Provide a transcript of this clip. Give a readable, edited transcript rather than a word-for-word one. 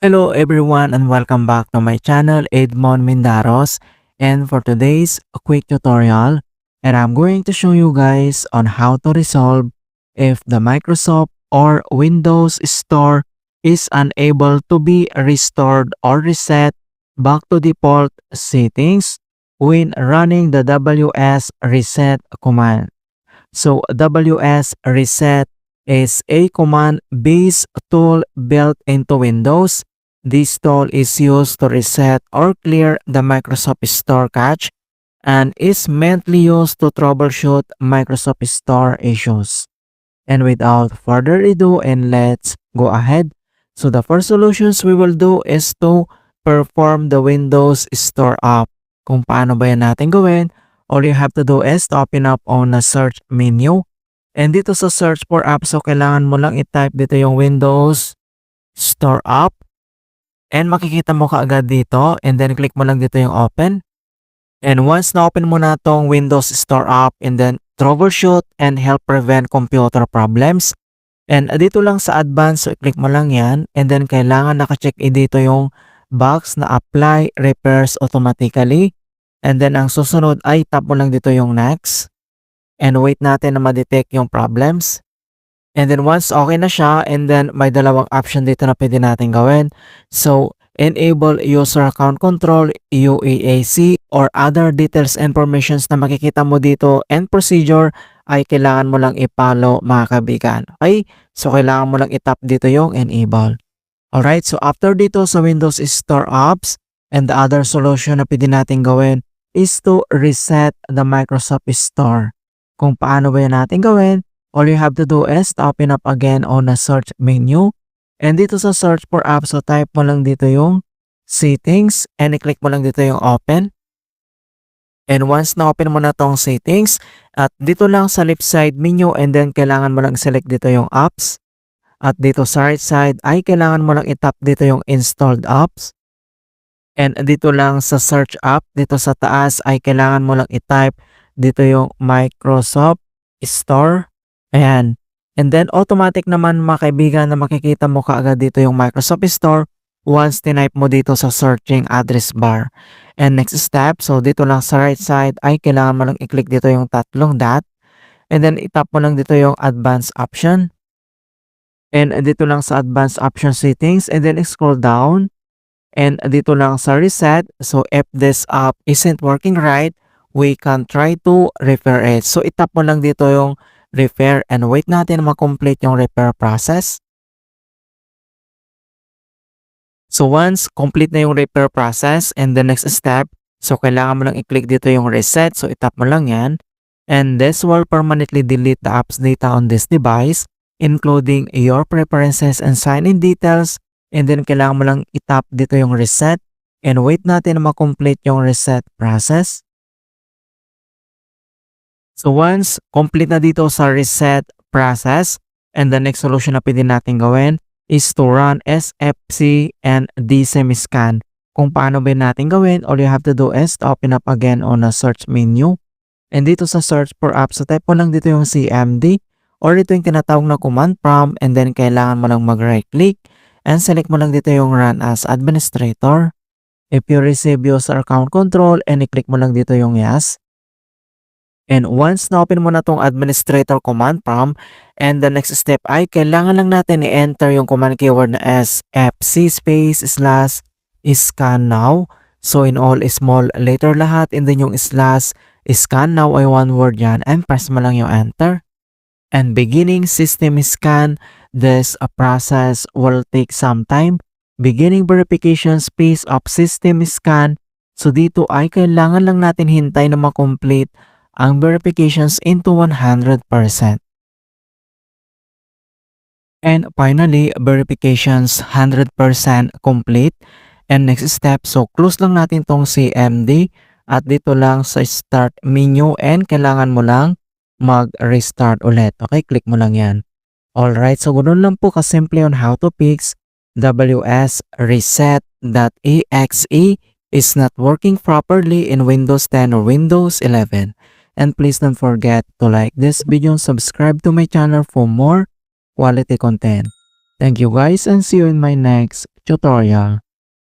Hello everyone and welcome back to my channel Edmond Mindaros, and for today's quick tutorial, and I'm going to show you guys on how to resolve if the Microsoft or Windows Store is unable to be restored or reset back to default settings when running the WS reset command. So WS reset is a command-based tool built into Windows. This tool is used to reset or clear the Microsoft Store cache and is mainly used to troubleshoot Microsoft Store issues. And without further ado, and let's go ahead. So the first solutions we will do is to perform the Windows Store app. Kung paano ba yan natin gawin, all you have to do is to open up on the search menu. And dito sa search for app, so kailangan mo lang i-type dito yung Windows Store app. And makikita mo kaagad dito, and then click mo lang dito yung open. And once na-open mo na tong Windows Store app, and then troubleshoot and help prevent computer problems. And dito lang sa advanced, so i-click mo lang yan. And then kailangan naka-check dito yung box na apply repairs automatically. And then ang susunod ay tap mo lang dito yung next. And wait natin na ma-detect yung problems. And then once okay na siya, and then may dalawang option dito na pwede natin gawin. So, enable user account control, UEAC, or other details and permissions na makikita mo dito and procedure ay kailangan mo lang i-follow mga kaibigan. Okay? So, kailangan mo lang i-tap dito yung enable. Alright, so after dito sa Windows Store apps, and the other solution na pwede natin gawin is to reset the Microsoft Store. Kung paano ba yan natin gawin, all you have to do is to open up again on the search menu. And dito sa search for apps, so type mo lang dito yung settings and i-click mo lang dito yung open. And once na-open mo na tong settings, at dito lang sa left side menu, and then kailangan mo lang select dito yung apps. At dito sa right side ay kailangan mo lang i-tap dito yung installed apps. And dito lang sa search app, dito sa taas ay kailangan mo lang i-type dito yung Microsoft Store. Ayan. And then automatic naman mga kaibigan na makikita mo kaagad dito yung Microsoft Store once tinype mo dito sa searching address bar. And next step, so dito lang sa right side ay kailangan mo lang i-click dito yung tatlong dot. And then itap mo lang dito yung advanced option. And dito lang sa advanced option settings, and then scroll down. And dito lang sa reset, so if this app isn't working right, we can try to repair it. So itap mo lang dito yung repair and wait natin ma-complete yung repair process. So once complete na yung repair process and the next step, so kailangan mo lang i-click dito yung reset. So itap mo lang yan. And this will permanently delete the app's data on this device, including your preferences and sign-in details. And then kailangan mo lang itap dito yung reset and wait natin na ma-complete yung reset process. So once complete na dito sa reset process, and the next solution na pwede natin gawin is to run SFC and DSEMI-scan. Kung paano ba natin gawin, all you have to do is to open up again on the search menu. And dito sa search for apps, so type mo lang dito yung CMD or ito yung tinatawag na command prompt, and then kailangan mo lang mag-right click and select mo lang dito yung run as administrator. If you receive user account control, and i-click mo lang dito yung yes. And once na-open mo na tong administrator command prompt, and the next step ay kailangan lang natin i-enter yung command keyword na SFC /scan now. So in all small letter lahat, and then yung /scan now ay one word yan, and press mo lang yung enter. And beginning system scan, this process will take some time. Beginning verification space of system scan. So dito ay kailangan lang natin hintay na ma-complete ang verifications into 100%. And finally, verifications 100% complete. And next step, so close lang natin tong CMD at dito lang sa start menu, and kailangan mo lang mag-restart ulit. Okay, click mo lang yan. Alright, so ganoon lang po kasimple on how to fix WS reset.exe is not working properly in Windows 10 or Windows 11. And please don't forget to like this video and subscribe to my channel for more quality content. Thank you guys, and see you in my next tutorial.